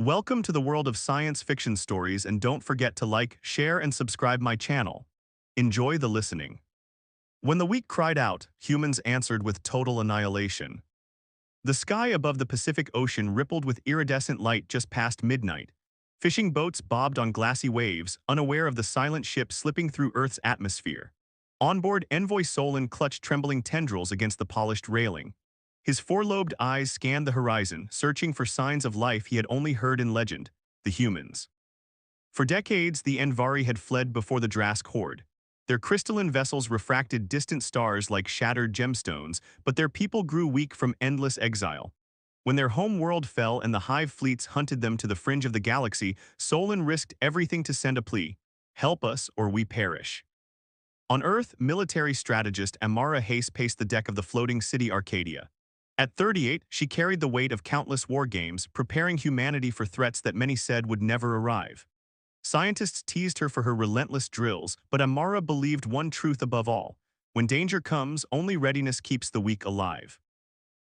Welcome to the world of science fiction stories, and don't forget to like, share, and subscribe my channel. Enjoy the listening. When the weak cried out, humans answered with total annihilation. The sky above the Pacific Ocean rippled with iridescent light just past midnight. Fishing boats bobbed on glassy waves, unaware of the silent ship slipping through Earth's atmosphere. Onboard, Envoy Solon clutched trembling tendrils against the polished railing. His four-lobed eyes scanned the horizon, searching for signs of life he had only heard in legend, the humans. For decades, the Envari had fled before the Drask horde. Their crystalline vessels refracted distant stars like shattered gemstones, but their people grew weak from endless exile. When their home world fell and the hive fleets hunted them to the fringe of the galaxy, Solon risked everything to send a plea: "Help us or we perish." On Earth, military strategist Amara Hayes paced the deck of the floating city Arcadia. At 38, she carried the weight of countless war games, preparing humanity for threats that many said would never arrive. Scientists teased her for her relentless drills, but Amara believed one truth above all: when danger comes, only readiness keeps the weak alive.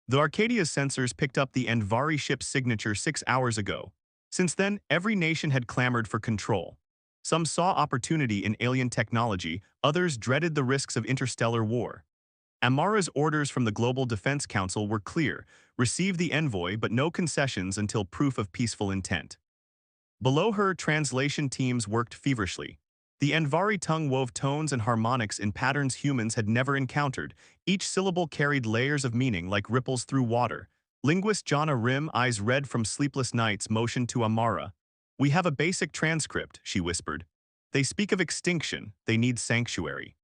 The Arcadia's sensors picked up the Envari ship's signature 6 hours ago. Since then, every nation had clamored for control. Some saw opportunity in alien technology, others dreaded the risks of interstellar war. Amara's orders from the Global Defense Council were clear: receive the envoy but no concessions until proof of peaceful intent. Below her, translation teams worked feverishly. The Envari tongue wove tones and harmonics in patterns humans had never encountered. Each syllable carried layers of meaning like ripples through water. Linguist Jana Rim, eyes red from sleepless nights, motioned to Amara. "We have a basic transcript," she whispered. "They speak of extinction, they need sanctuary."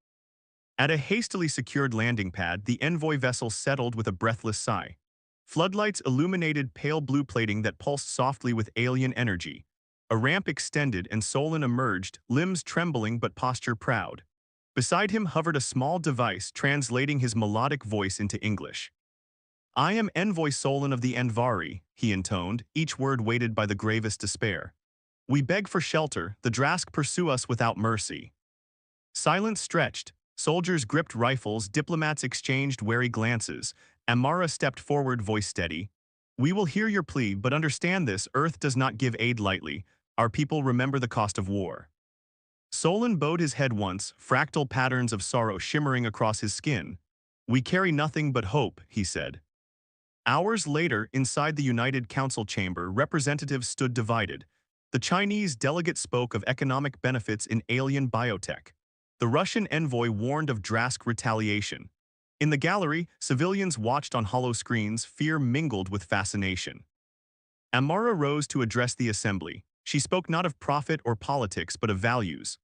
At a hastily secured landing pad, the envoy vessel settled with a breathless sigh. Floodlights illuminated pale blue plating that pulsed softly with alien energy. A ramp extended and Solon emerged, limbs trembling but posture proud. Beside him hovered a small device translating his melodic voice into English. "I am Envoy Solon of the Envari," he intoned, each word weighted by the gravest despair. "We beg for shelter, the Drask pursue us without mercy." Silence stretched. Soldiers gripped rifles, diplomats exchanged wary glances. Amara stepped forward, voice steady. "We will hear your plea, but understand this: Earth does not give aid lightly. Our people remember the cost of war." Solon bowed his head once, fractal patterns of sorrow shimmering across his skin. "We carry nothing but hope," he said. Hours later, inside the United Council chamber, representatives stood divided. The Chinese delegate spoke of economic benefits in alien biotech. The Russian envoy warned of Drask retaliation. In the gallery, civilians watched on hollow screens, fear mingled with fascination. Amara rose to address the assembly. She spoke not of profit or politics, but of values.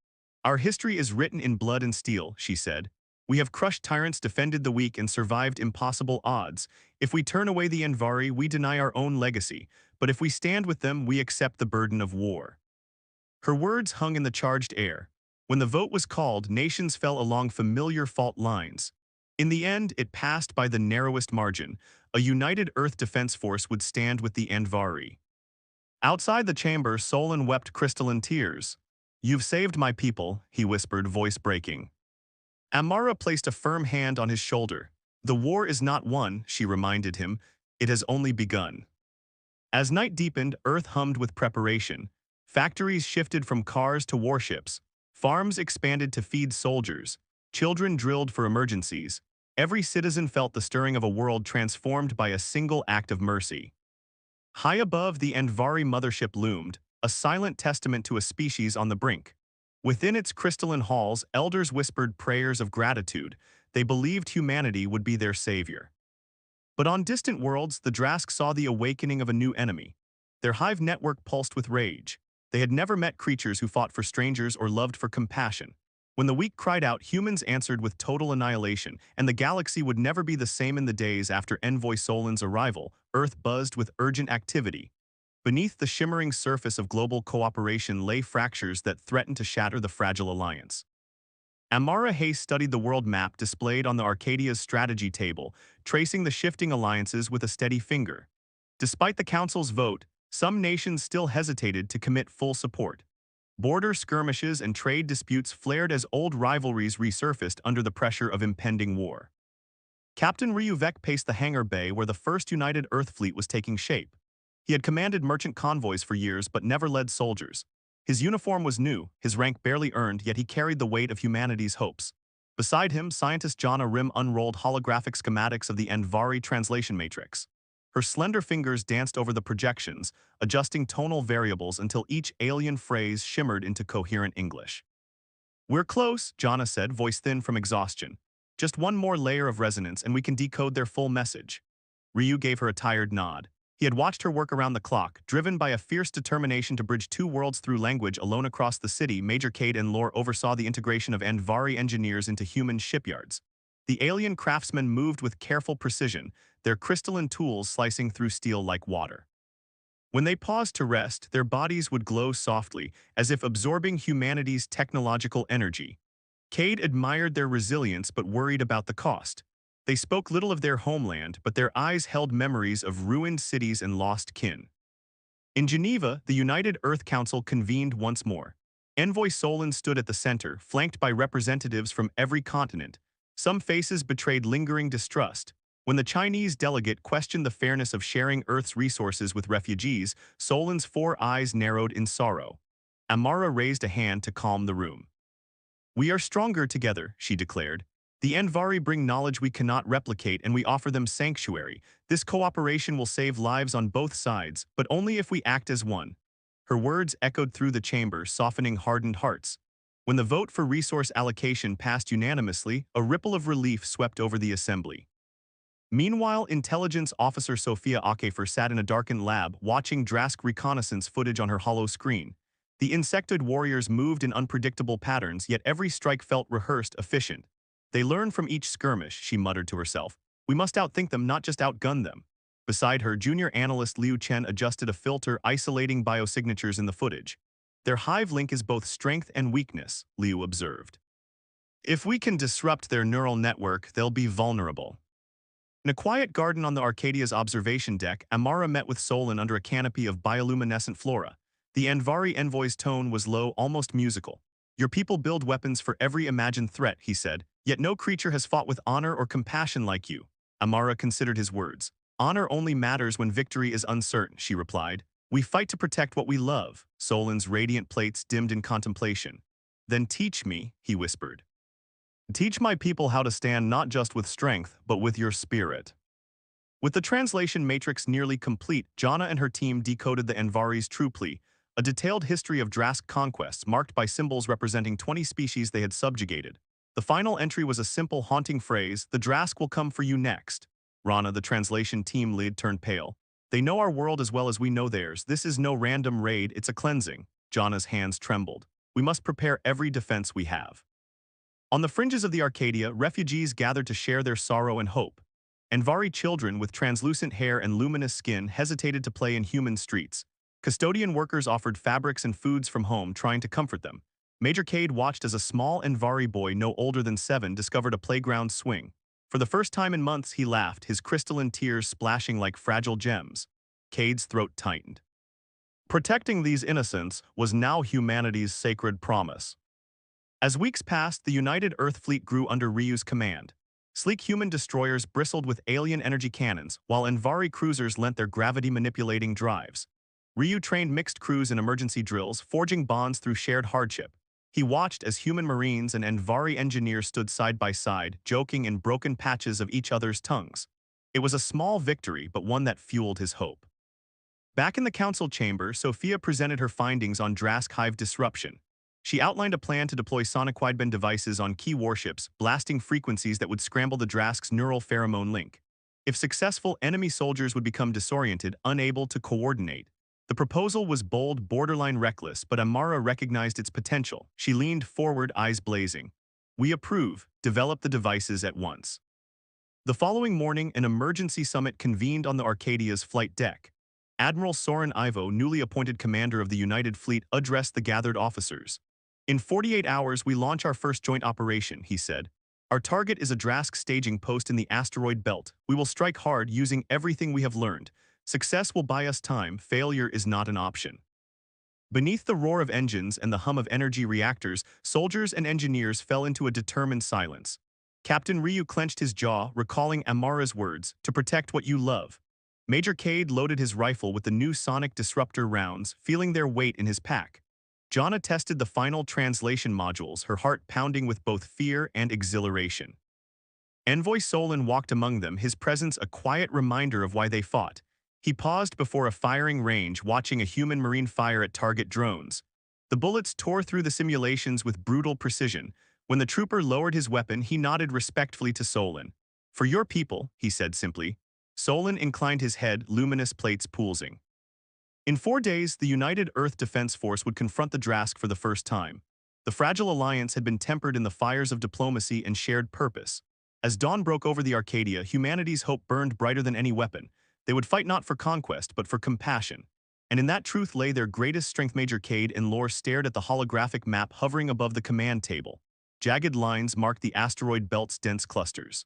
"Our history is written in blood and steel," she said. "We have crushed tyrants, defended the weak, and survived impossible odds. If we turn away the Envari, we deny our own legacy. But if we stand with them, we accept the burden of war." Her words hung in the charged air. When the vote was called, nations fell along familiar fault lines. In the end, it passed by the narrowest margin. A united Earth Defense Force would stand with the Envari. Outside the chamber, Solon wept crystalline tears. "You've saved my people," he whispered, voice breaking. Amara placed a firm hand on his shoulder. "The war is not won," she reminded him. "It has only begun." As night deepened, Earth hummed with preparation. Factories shifted from cars to warships. Farms expanded to feed soldiers. Children drilled for emergencies. Every citizen felt the stirring of a world transformed by a single act of mercy. High above, the Envari mothership loomed, a silent testament to a species on the brink. Within its crystalline halls, elders whispered prayers of gratitude. They believed humanity would be their savior. But on distant worlds, the Drask saw the awakening of a new enemy. Their hive network pulsed with rage. They had never met creatures who fought for strangers or loved for compassion. When the weak cried out, humans answered with total annihilation, and the galaxy would never be the same. In the days after Envoy Solon's arrival, Earth buzzed with urgent activity. Beneath the shimmering surface of global cooperation lay fractures that threatened to shatter the fragile alliance. Amara Hayes studied the world map displayed on the Arcadia's strategy table, tracing the shifting alliances with a steady finger. Despite the Council's vote, some nations still hesitated to commit full support. Border skirmishes and trade disputes flared as old rivalries resurfaced under the pressure of impending war. Captain Ryuvek paced the hangar bay where the first United Earth fleet was taking shape. He had commanded merchant convoys for years but never led soldiers. His uniform was new, his rank barely earned, yet he carried the weight of humanity's hopes. Beside him, scientist Jana Rim unrolled holographic schematics of the Andvari translation matrix. Her slender fingers danced over the projections, adjusting tonal variables until each alien phrase shimmered into coherent English. "We're close," Jana said, voice thin from exhaustion. "Just one more layer of resonance and we can decode their full message." Ryu gave her a tired nod. He had watched her work around the clock, driven by a fierce determination to bridge two worlds through language. Alone across the city, Major Cade and Lore oversaw the integration of Andvari engineers into human shipyards. The alien craftsmen moved with careful precision, their crystalline tools slicing through steel like water. When they paused to rest, their bodies would glow softly, as if absorbing humanity's technological energy. Cade admired their resilience but worried about the cost. They spoke little of their homeland, but their eyes held memories of ruined cities and lost kin. In Geneva, the United Earth Council convened once more. Envoy Solon stood at the center, flanked by representatives from every continent. Some faces betrayed lingering distrust. When the Chinese delegate questioned the fairness of sharing Earth's resources with refugees, Solon's four eyes narrowed in sorrow. Amara raised a hand to calm the room. "We are stronger together," she declared. "The Andvari bring knowledge we cannot replicate and we offer them sanctuary. This cooperation will save lives on both sides, but only if we act as one." Her words echoed through the chamber, softening hardened hearts. When the vote for resource allocation passed unanimously, a ripple of relief swept over the assembly. Meanwhile, intelligence officer Sophia Akefer sat in a darkened lab, watching Drask reconnaissance footage on her hollow screen. The insectoid warriors moved in unpredictable patterns, yet every strike felt rehearsed, efficient. "They learn from each skirmish," she muttered to herself. "We must outthink them, not just outgun them." Beside her, junior analyst Liu Chen adjusted a filter, isolating biosignatures in the footage. "Their hive link is both strength and weakness," Liu observed. "If we can disrupt their neural network, they'll be vulnerable." In a quiet garden on the Arcadia's observation deck, Amara met with Solon under a canopy of bioluminescent flora. The Andvari envoy's tone was low, almost musical. "Your people build weapons for every imagined threat," he said, "yet no creature has fought with honor or compassion like you." Amara considered his words. "Honor only matters when victory is uncertain," she replied. "We fight to protect what we love." Solon's radiant plates dimmed in contemplation. "Then teach me," he whispered. "Teach my people how to stand not just with strength, but with your spirit." With the translation matrix nearly complete, Jana and her team decoded the Andvari's true plea, a detailed history of Drask conquests marked by symbols representing 20 species they had subjugated. The final entry was a simple, haunting phrase: "The Drask will come for you next." Rana, the translation team lead, turned pale. "They know our world as well as we know theirs. This is no random raid, it's a cleansing." Jana's hands trembled. "We must prepare every defense we have." On the fringes of the Arcadia, refugees gathered to share their sorrow and hope. Andvari children with translucent hair and luminous skin hesitated to play in human streets. Custodian workers offered fabrics and foods from home, trying to comfort them. Major Cade watched as a small Andvari boy no older than 7 discovered a playground swing. For the first time in months, he laughed, his crystalline tears splashing like fragile gems. Cade's throat tightened. Protecting these innocents was now humanity's sacred promise. As weeks passed, the United Earth Fleet grew under Ryu's command. Sleek human destroyers bristled with alien energy cannons, while Andvari cruisers lent their gravity-manipulating drives. Ryu trained mixed crews in emergency drills, forging bonds through shared hardship. He watched as human marines and Andvari engineers stood side by side, joking in broken patches of each other's tongues. It was a small victory, but one that fueled his hope. Back in the council chamber, Sophia presented her findings on Drask Hive disruption. She outlined a plan to deploy sonic wideband devices on key warships, blasting frequencies that would scramble the Drask's neural pheromone link. If successful, enemy soldiers would become disoriented, unable to coordinate. The proposal was bold, borderline reckless, but Amara recognized its potential. She leaned forward, eyes blazing. "We approve. Develop the devices at once." The following morning, an emergency summit convened on the Arcadia's flight deck. Admiral Soren Ivo, newly appointed commander of the United Fleet, addressed the gathered officers. "In 48 hours, we launch our first joint operation," he said. "Our target is a Drask staging post in the asteroid belt. We will strike hard, using everything we have learned. Success will buy us time, failure is not an option." Beneath the roar of engines and the hum of energy reactors, soldiers and engineers fell into a determined silence. Captain Ryu clenched his jaw, recalling Amara's words, "To protect what you love." Major Cade loaded his rifle with the new sonic disruptor rounds, feeling their weight in his pack. Jonna tested the final translation modules, her heart pounding with both fear and exhilaration. Envoy Solon walked among them, his presence a quiet reminder of why they fought. He paused before a firing range, watching a human marine fire at target drones. The bullets tore through the simulations with brutal precision. When the trooper lowered his weapon, he nodded respectfully to Solon. "For your people," he said simply. Solon inclined his head, luminous plates pulsing. In 4 days, the United Earth Defense Force would confront the Drask for the first time. The fragile alliance had been tempered in the fires of diplomacy and shared purpose. As dawn broke over the Arcadia, humanity's hope burned brighter than any weapon. They would fight not for conquest, but for compassion. And in that truth lay their greatest strength. Major Cade and Lore stared at the holographic map hovering above the command table. Jagged lines marked the asteroid belt's dense clusters.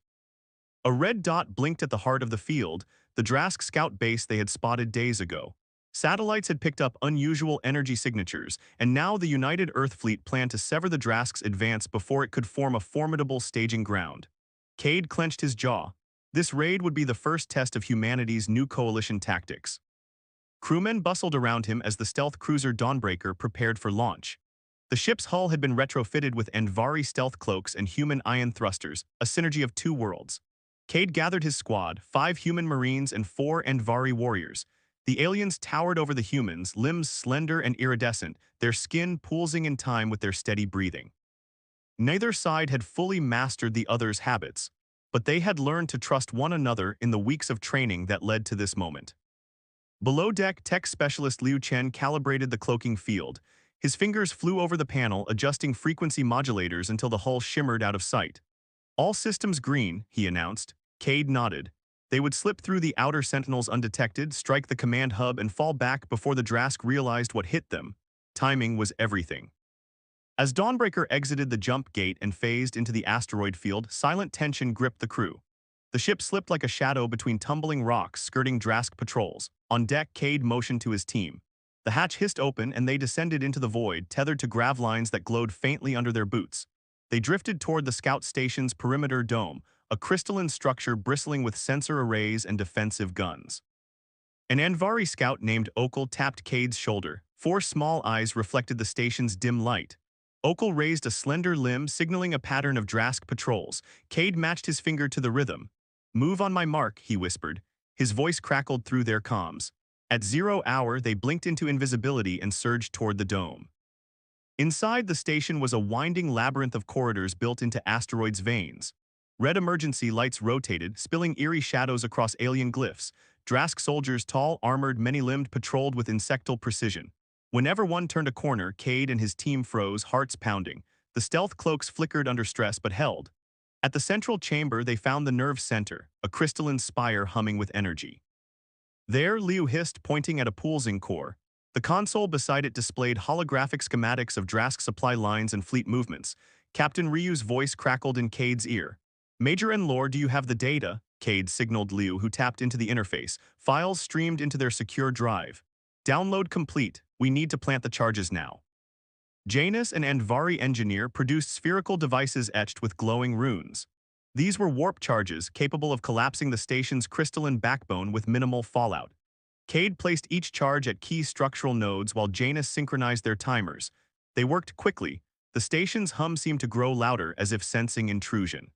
A red dot blinked at the heart of the field, the Drask scout base they had spotted days ago. Satellites had picked up unusual energy signatures, and now the United Earth Fleet planned to sever the Drask's advance before it could form a formidable staging ground. Cade clenched his jaw. This raid would be the first test of humanity's new coalition tactics. Crewmen bustled around him as the stealth cruiser Dawnbreaker prepared for launch. The ship's hull had been retrofitted with Andvari stealth cloaks and human ion thrusters, a synergy of two worlds. Cade gathered his squad, 5 human marines and 4 Andvari warriors. The aliens towered over the humans, limbs slender and iridescent, their skin pulsing in time with their steady breathing. Neither side had fully mastered the other's habits, but they had learned to trust one another in the weeks of training that led to this moment. Below deck, tech specialist Liu Chen calibrated the cloaking field. His fingers flew over the panel, adjusting frequency modulators until the hull shimmered out of sight. "All systems green," he announced. Cade nodded. They would slip through the outer sentinels undetected, strike the command hub, and fall back before the Drask realized what hit them. Timing was everything. As Dawnbreaker exited the jump gate and phased into the asteroid field, silent tension gripped the crew. The ship slipped like a shadow between tumbling rocks, skirting Drask patrols. On deck, Cade motioned to his team. The hatch hissed open and they descended into the void, tethered to grav lines that glowed faintly under their boots. They drifted toward the scout station's perimeter dome, a crystalline structure bristling with sensor arrays and defensive guns. An Andvari scout named Okal tapped Cade's shoulder. 4 small eyes reflected the station's dim light. Okal raised a slender limb, signaling a pattern of Drask patrols. Cade matched his finger to the rhythm. "Move on my mark," he whispered. His voice crackled through their comms. At 0 hour, they blinked into invisibility and surged toward the dome. Inside the station was a winding labyrinth of corridors built into asteroids' veins. Red emergency lights rotated, spilling eerie shadows across alien glyphs. Drask soldiers, tall, armored, many-limbed, patrolled with insectal precision. Whenever one turned a corner, Cade and his team froze, hearts pounding. The stealth cloaks flickered under stress but held. At the central chamber, they found the nerve center, a crystalline spire humming with energy. There, Liu hissed, pointing at a pulsing core. The console beside it displayed holographic schematics of Drask supply lines and fleet movements. Captain Ryu's voice crackled in Cade's ear. "Major and Lore, do you have the data?" Cade signaled Liu, who tapped into the interface. Files streamed into their secure drive. "Download complete. We need to plant the charges now." Janus, an Andvari engineer, produced spherical devices etched with glowing runes. These were warp charges capable of collapsing the station's crystalline backbone with minimal fallout. Cade placed each charge at key structural nodes while Janus synchronized their timers. They worked quickly. The station's hum seemed to grow louder, as if sensing intrusion.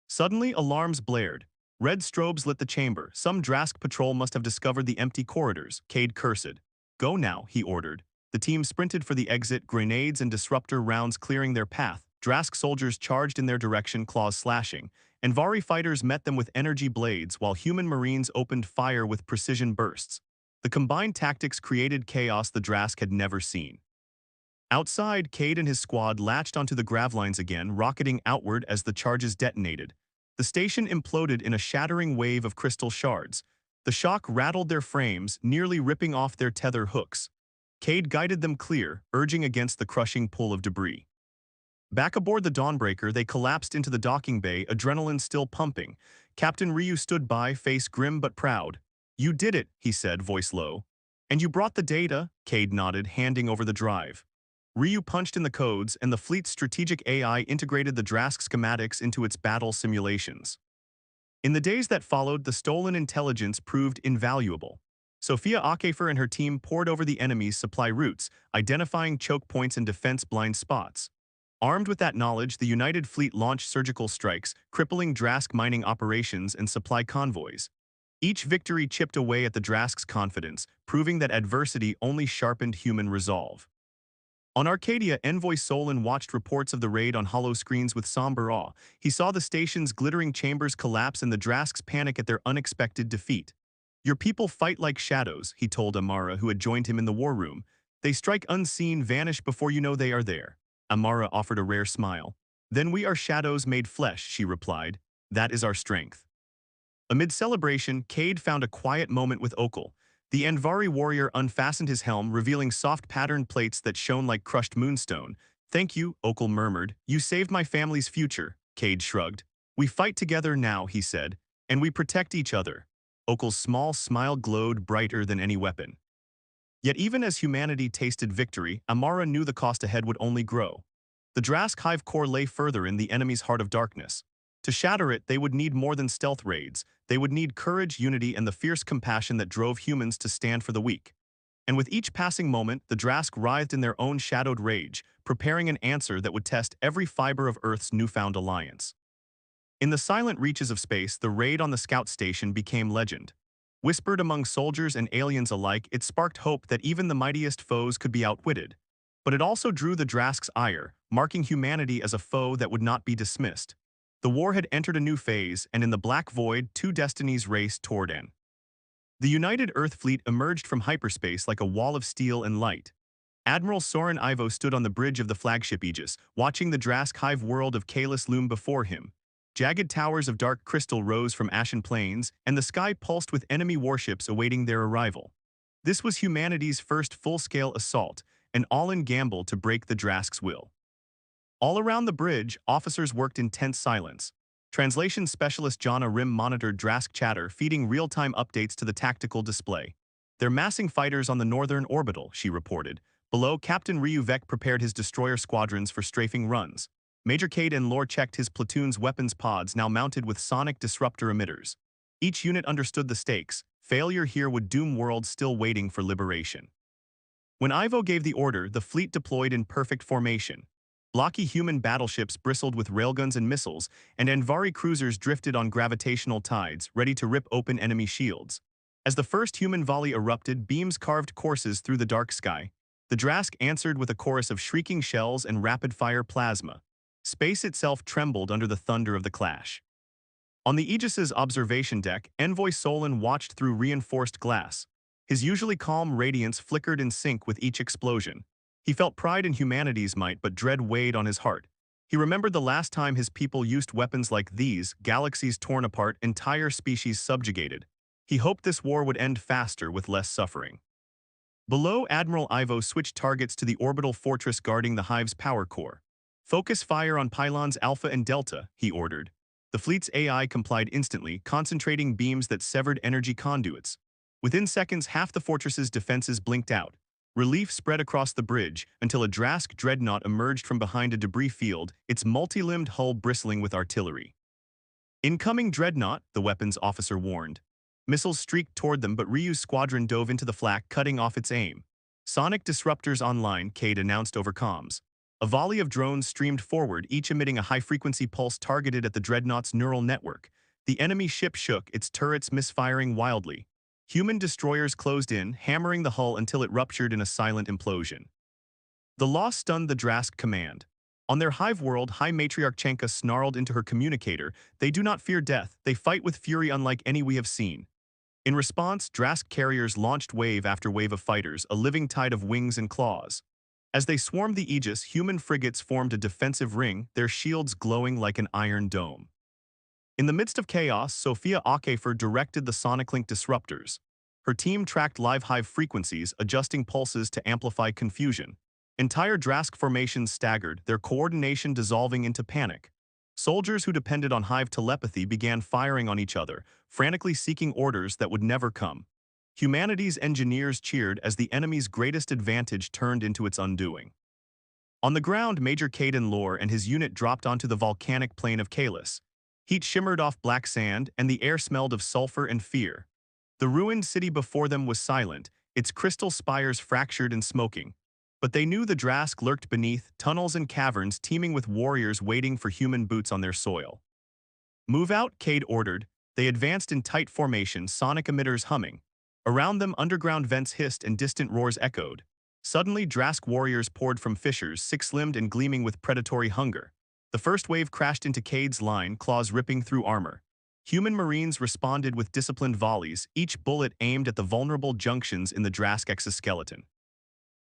Suddenly, alarms blared. Red strobes lit the chamber. Some Drask patrol must have discovered the empty corridors. Cade cursed. "Go now," he ordered. The team sprinted for the exit, grenades and disruptor rounds clearing their path. Drask soldiers charged in their direction, claws slashing. Andvari fighters met them with energy blades, while human marines opened fire with precision bursts. The combined tactics created chaos the Drask had never seen. Outside, Cade and his squad latched onto the gravlines again, rocketing outward as the charges detonated. The station imploded in a shattering wave of crystal shards. The shock rattled their frames, nearly ripping off their tether hooks. Cade guided them clear, urging against the crushing pull of debris. Back aboard the Dawnbreaker, they collapsed into the docking bay, adrenaline still pumping. Captain Ryu stood by, face grim but proud. "You did it," he said, voice low. "And you brought the data?" Cade nodded, handing over the drive. Ryu punched in the codes, and the fleet's strategic AI integrated the Drask schematics into its battle simulations. In the days that followed, the stolen intelligence proved invaluable. Sophia Akefer and her team poured over the enemy's supply routes, identifying choke points and defense blind spots. Armed with that knowledge, the United Fleet launched surgical strikes, crippling Drask mining operations and supply convoys. Each victory chipped away at the Drask's confidence, proving that adversity only sharpened human resolve. On Arcadia, Envoy Solon watched reports of the raid on hollow screens with somber awe. He saw the station's glittering chambers collapse and the Drasks panic at their unexpected defeat. "Your people fight like shadows," he told Amara, who had joined him in the war room. "They strike unseen, vanish before you know they are there." Amara offered a rare smile. "Then we are shadows made flesh," she replied. "That is our strength." Amid celebration, Cade found a quiet moment with Okal. The Andvari warrior unfastened his helm, revealing soft patterned plates that shone like crushed moonstone. "Thank you," Okal murmured. "You saved my family's future." Cade shrugged. "We fight together now," he said, "and we protect each other." Okal's small smile glowed brighter than any weapon. Yet even as humanity tasted victory, Amara knew the cost ahead would only grow. The Drask Hive core lay further in the enemy's heart of darkness. To shatter it, they would need more than stealth raids. They would need courage, unity, and the fierce compassion that drove humans to stand for the weak. And with each passing moment, the Drask writhed in their own shadowed rage, preparing an answer that would test every fiber of Earth's newfound alliance. In the silent reaches of space, the raid on the scout station became legend. Whispered among soldiers and aliens alike, it sparked hope that even the mightiest foes could be outwitted. But it also drew the Drask's ire, marking humanity as a foe that would not be dismissed. The war had entered a new phase, and in the Black Void, two destinies raced toward an. The United Earth Fleet emerged from hyperspace like a wall of steel and light. Admiral Soren Ivo stood on the bridge of the flagship Aegis, watching the Drask Hive world of Kalis loom before him. Jagged towers of dark crystal rose from ashen plains, and the sky pulsed with enemy warships awaiting their arrival. This was humanity's first full-scale assault, an all-in gamble to break the Drask's will. All around the bridge, officers worked in tense silence. Translation specialist Jana Rim monitored Drask chatter, feeding real-time updates to the tactical display. "They're massing fighters on the northern orbital," she reported. Below, Captain Ryu Vec prepared his destroyer squadrons for strafing runs. Major Cade and Lore checked his platoon's weapons pods, now mounted with sonic disruptor emitters. Each unit understood the stakes. Failure here would doom worlds still waiting for liberation. When Ivo gave the order, the fleet deployed in perfect formation. Blocky human battleships bristled with railguns and missiles, and Andvari cruisers drifted on gravitational tides, ready to rip open enemy shields. As the first human volley erupted, beams carved courses through the dark sky. The Drask answered with a chorus of shrieking shells and rapid-fire plasma. Space itself trembled under the thunder of the clash. On the Aegis's observation deck, Envoy Solon watched through reinforced glass. His usually calm radiance flickered in sync with each explosion. He felt pride in humanity's might, but dread weighed on his heart. He remembered the last time his people used weapons like these, galaxies torn apart, entire species subjugated. He hoped this war would end faster with less suffering. Below, Admiral Ivo switched targets to the orbital fortress guarding the Hive's power core. "Focus fire on pylons Alpha and Delta," he ordered. The fleet's AI complied instantly, concentrating beams that severed energy conduits. Within seconds, half the fortress's defenses blinked out. Relief spread across the bridge until a Drask dreadnought emerged from behind a debris field, its multi-limbed hull bristling with artillery. "Incoming dreadnought," the weapons officer warned. Missiles streaked toward them, but Ryu's squadron dove into the flak, cutting off its aim. "Sonic disruptors online," Cade announced over comms. A volley of drones streamed forward, each emitting a high-frequency pulse targeted at the dreadnought's neural network. The enemy ship shook, its turrets misfiring wildly. Human destroyers closed in, hammering the hull until it ruptured in a silent implosion. The loss stunned the Drask command. On their hive world, High Matriarch Chenka snarled into her communicator, "They do not fear death, they fight with fury unlike any we have seen." In response, Drask carriers launched wave after wave of fighters, a living tide of wings and claws. As they swarmed the Aegis, human frigates formed a defensive ring, their shields glowing like an iron dome. In the midst of chaos, Sophia Akefer directed the SonicLink disruptors. Her team tracked live hive frequencies, adjusting pulses to amplify confusion. Entire Drask formations staggered, their coordination dissolving into panic. Soldiers who depended on hive telepathy began firing on each other, frantically seeking orders that would never come. Humanity's engineers cheered as the enemy's greatest advantage turned into its undoing. On the ground, Major Caden Lore and his unit dropped onto the volcanic plain of Kalis. Heat shimmered off black sand, and the air smelled of sulfur and fear. The ruined city before them was silent, its crystal spires fractured and smoking. But they knew the Drask lurked beneath, tunnels and caverns teeming with warriors waiting for human boots on their soil. "Move out," Cade ordered. They advanced in tight formation, sonic emitters humming. Around them, underground vents hissed and distant roars echoed. Suddenly, Drask warriors poured from fissures, six-limbed and gleaming with predatory hunger. The first wave crashed into Cade's line, claws ripping through armor. Human marines responded with disciplined volleys, each bullet aimed at the vulnerable junctions in the Drask exoskeleton.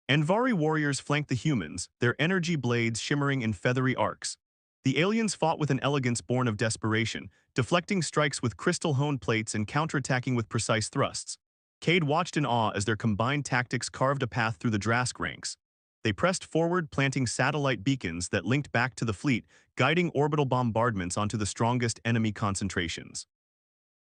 Andvari warriors flanked the humans, their energy blades shimmering in feathery arcs. The aliens fought with an elegance born of desperation, deflecting strikes with crystal-honed plates and counterattacking with precise thrusts. Cade watched in awe as their combined tactics carved a path through the Drask ranks. They pressed forward, planting satellite beacons that linked back to the fleet, guiding orbital bombardments onto the strongest enemy concentrations.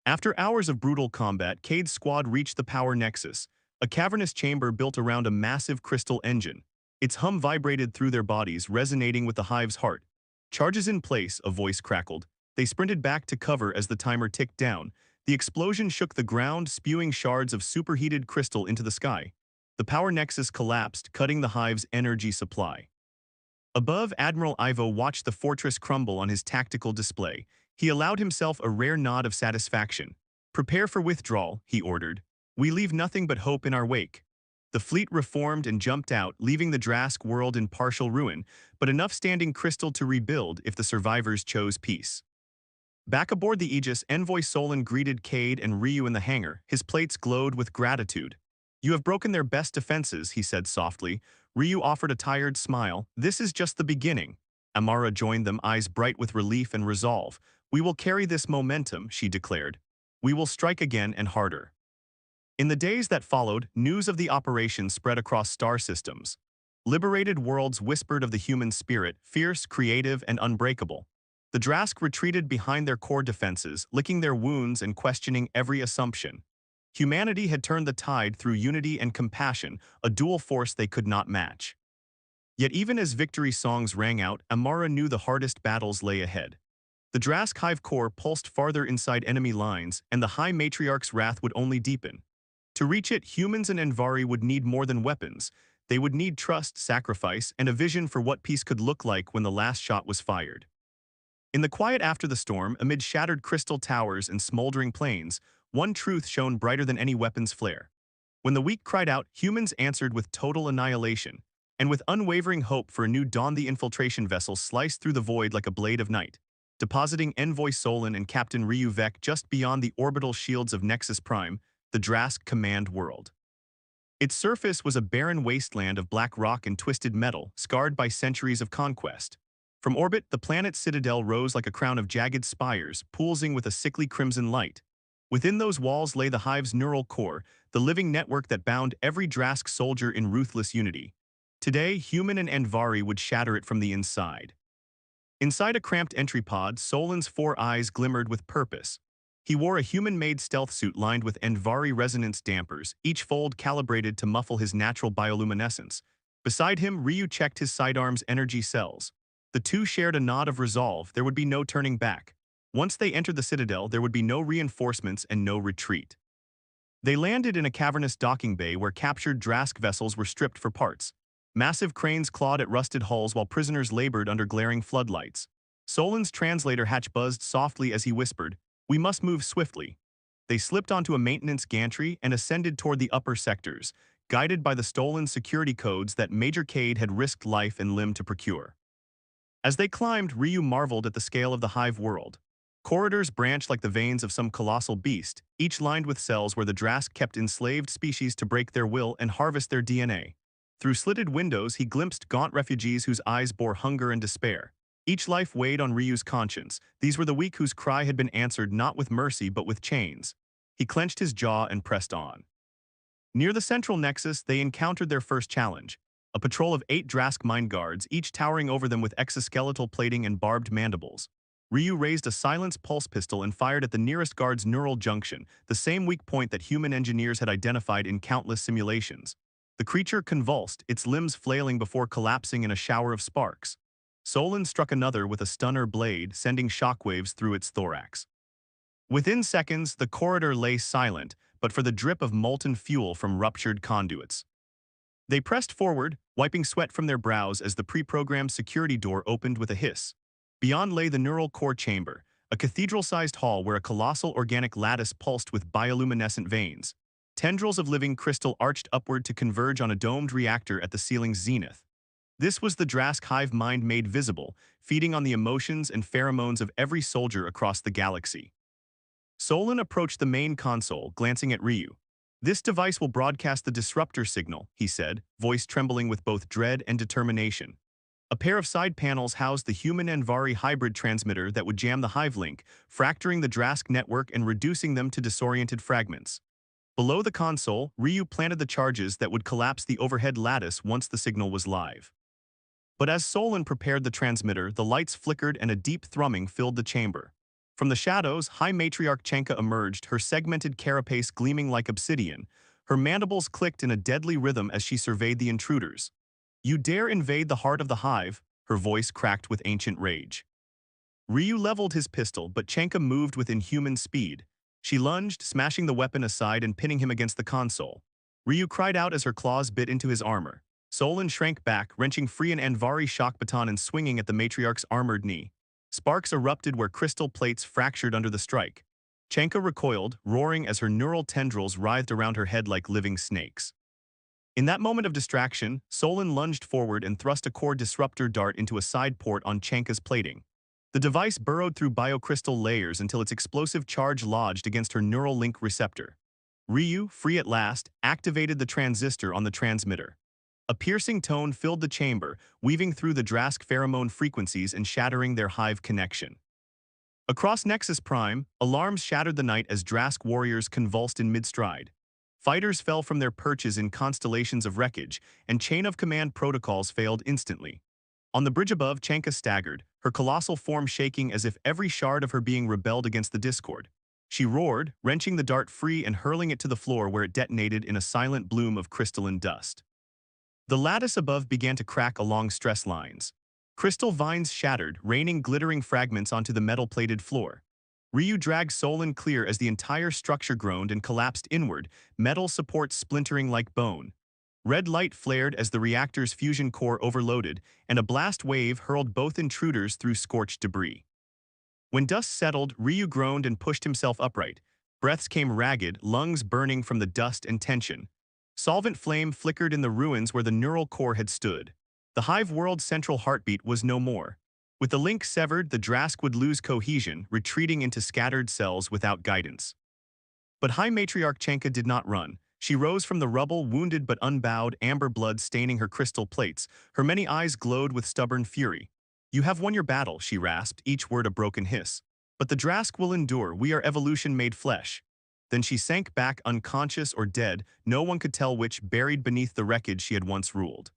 After hours of brutal combat, Cade's squad reached the power nexus, a cavernous chamber built around a massive crystal engine. Its hum vibrated through their bodies, resonating with the hive's heart. "Charges in place," a voice crackled. They sprinted back to cover as the timer ticked down. The explosion shook the ground, spewing shards of superheated crystal into the sky. The power nexus collapsed, cutting the hive's energy supply. Above, Admiral Ivo watched the fortress crumble on his tactical display. He allowed himself a rare nod of satisfaction. "Prepare for withdrawal," he ordered. "We leave nothing but hope in our wake." The fleet reformed and jumped out, leaving the Drask world in partial ruin, but enough standing crystal to rebuild if the survivors chose peace. Back aboard the Aegis, Envoy Solon greeted Cade and Ryu in the hangar. His plates glowed with gratitude. "You have broken their best defenses," he said softly. Ryu offered a tired smile. "This is just the beginning." Amara joined them, eyes bright with relief and resolve. "We will carry this momentum," she declared. "We will strike again and harder." In the days that followed, news of the operation spread across star systems. Liberated worlds whispered of the human spirit, fierce, creative, and unbreakable. The Drask retreated behind their core defenses, licking their wounds and questioning every assumption. Humanity had turned the tide through unity and compassion, a dual force they could not match. Yet even as victory songs rang out, Amara knew the hardest battles lay ahead. The Drask hive core pulsed farther inside enemy lines, and the High Matriarch's wrath would only deepen. To reach it, humans and Andvari would need more than weapons. They would need trust, sacrifice, and a vision for what peace could look like when the last shot was fired. In the quiet after the storm, amid shattered crystal towers and smoldering plains, one truth shone brighter than any weapon's flare. When the weak cried out, humans answered with total annihilation. And with unwavering hope for a new dawn, the infiltration vessel sliced through the void like a blade of night, depositing Envoy Solon and Captain Ryu Vec just beyond the orbital shields of Nexus Prime, the Drask command world. Its surface was a barren wasteland of black rock and twisted metal, scarred by centuries of conquest. From orbit, the planet's citadel rose like a crown of jagged spires, pulsing with a sickly crimson light. Within those walls lay the hive's neural core, the living network that bound every Drask soldier in ruthless unity. Today, human and Andvari would shatter it from the inside. Inside a cramped entry pod, Solon's four eyes glimmered with purpose. He wore a human-made stealth suit lined with Andvari resonance dampers, each fold calibrated to muffle his natural bioluminescence. Beside him, Ryu checked his sidearm's energy cells. The two shared a nod of resolve. There would be no turning back. Once they entered the citadel, there would be no reinforcements and no retreat. They landed in a cavernous docking bay where captured Drask vessels were stripped for parts. Massive cranes clawed at rusted hulls while prisoners labored under glaring floodlights. Solon's translator hatch buzzed softly as he whispered, "We must move swiftly." They slipped onto a maintenance gantry and ascended toward the upper sectors, guided by the stolen security codes that Major Cade had risked life and limb to procure. As they climbed, Ryu marveled at the scale of the hive world. Corridors branched like the veins of some colossal beast, each lined with cells where the Drask kept enslaved species to break their will and harvest their DNA. Through slitted windows, he glimpsed gaunt refugees whose eyes bore hunger and despair. Each life weighed on Ryu's conscience. These were the weak whose cry had been answered not with mercy but with chains. He clenched his jaw and pressed on. Near the central nexus, they encountered their first challenge. A patrol of 8 Drask mind guards, each towering over them with exoskeletal plating and barbed mandibles. Ryu raised a silenced pulse pistol and fired at the nearest guard's neural junction, the same weak point that human engineers had identified in countless simulations. The creature convulsed, its limbs flailing before collapsing in a shower of sparks. Solon struck another with a stunner blade, sending shockwaves through its thorax. Within seconds, the corridor lay silent, but for the drip of molten fuel from ruptured conduits. They pressed forward, wiping sweat from their brows as the pre-programmed security door opened with a hiss. Beyond lay the neural core chamber, a cathedral-sized hall where a colossal organic lattice pulsed with bioluminescent veins. Tendrils of living crystal arched upward to converge on a domed reactor at the ceiling's zenith. This was the Drask hive mind made visible, feeding on the emotions and pheromones of every soldier across the galaxy. Solon approached the main console, glancing at Ryu. "This device will broadcast the disruptor signal," he said, voice trembling with both dread and determination. A pair of side panels housed the human-Anvari hybrid transmitter that would jam the hive link, fracturing the Drask network and reducing them to disoriented fragments. Below the console, Ryu planted the charges that would collapse the overhead lattice once the signal was live. But as Solon prepared the transmitter, the lights flickered and a deep thrumming filled the chamber. From the shadows, High Matriarch Chenka emerged, her segmented carapace gleaming like obsidian. Her mandibles clicked in a deadly rhythm as she surveyed the intruders. "You dare invade the heart of the hive?" Her voice cracked with ancient rage. Ryu leveled his pistol, but Chenka moved with inhuman speed. She lunged, smashing the weapon aside and pinning him against the console. Ryu cried out as her claws bit into his armor. Solon shrank back, wrenching free an Anvari shock baton and swinging at the matriarch's armored knee. Sparks erupted where crystal plates fractured under the strike. Chenka recoiled, roaring as her neural tendrils writhed around her head like living snakes. In that moment of distraction, Solon lunged forward and thrust a core disruptor dart into a side port on Chenka's plating. The device burrowed through biocrystal layers until its explosive charge lodged against her neural link receptor. Ryu, free at last, activated the transistor on the transmitter. A piercing tone filled the chamber, weaving through the Drask pheromone frequencies and shattering their hive connection. Across Nexus Prime, alarms shattered the night as Drask warriors convulsed in mid-stride. Fighters fell from their perches in constellations of wreckage, and chain-of-command protocols failed instantly. On the bridge above, Chenka staggered, her colossal form shaking as if every shard of her being rebelled against the discord. She roared, wrenching the dart free and hurling it to the floor where it detonated in a silent bloom of crystalline dust. The lattice above began to crack along stress lines. Crystal vines shattered, raining glittering fragments onto the metal-plated floor. Ryu dragged Solon clear as the entire structure groaned and collapsed inward, metal supports splintering like bone. Red light flared as the reactor's fusion core overloaded, and a blast wave hurled both intruders through scorched debris. When dust settled, Ryu groaned and pushed himself upright. Breaths came ragged, lungs burning from the dust and tension. Solvent flame flickered in the ruins where the neural core had stood. The hive world's central heartbeat was no more. With the link severed, the Drask would lose cohesion, retreating into scattered cells without guidance. But High Matriarch Chenka did not run. She rose from the rubble, wounded but unbowed, amber blood staining her crystal plates. Her many eyes glowed with stubborn fury. "You have won your battle," she rasped, each word a broken hiss. "But the Drask will endure. We are evolution made flesh." Then she sank back unconscious or dead, no one could tell which, buried beneath the wreckage she had once ruled.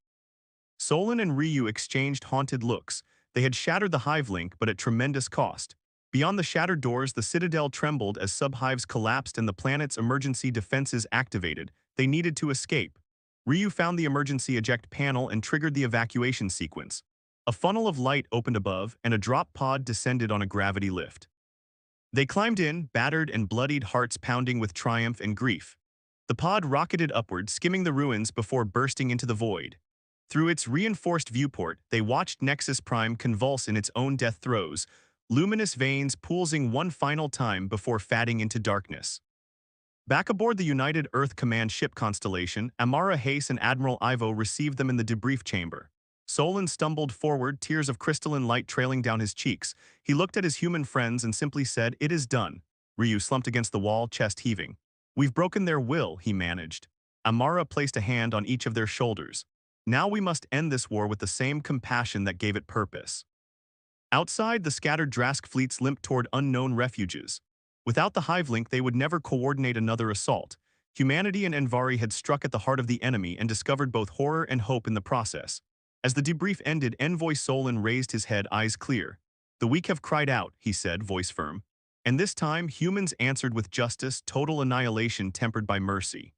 Solon and Ryu exchanged haunted looks. They had shattered the hive link, but at tremendous cost. Beyond the shattered doors, the citadel trembled as subhives collapsed and the planet's emergency defenses activated. They needed to escape. Ryu found the emergency eject panel and triggered the evacuation sequence. A funnel of light opened above, and a drop pod descended on a gravity lift. They climbed in, battered and bloodied, hearts pounding with triumph and grief. The pod rocketed upward, skimming the ruins before bursting into the void. Through its reinforced viewport, they watched Nexus Prime convulse in its own death throes, luminous veins pulsing one final time before fading into darkness. Back aboard the United Earth Command ship Constellation, Amara Hayes and Admiral Ivo received them in the debrief chamber. Solon stumbled forward, tears of crystalline light trailing down his cheeks. He looked at his human friends and simply said, "It is done." Ryu slumped against the wall, chest heaving. "We've broken their will," he managed. Amara placed a hand on each of their shoulders. "Now we must end this war with the same compassion that gave it purpose." Outside, the scattered Drask fleets limped toward unknown refuges. Without the hive link, they would never coordinate another assault. Humanity and Anvari had struck at the heart of the enemy and discovered both horror and hope in the process. As the debrief ended, Envoy Solon raised his head, eyes clear. "The weak have cried out," he said, voice firm. "And this time, humans answered with justice, total annihilation tempered by mercy."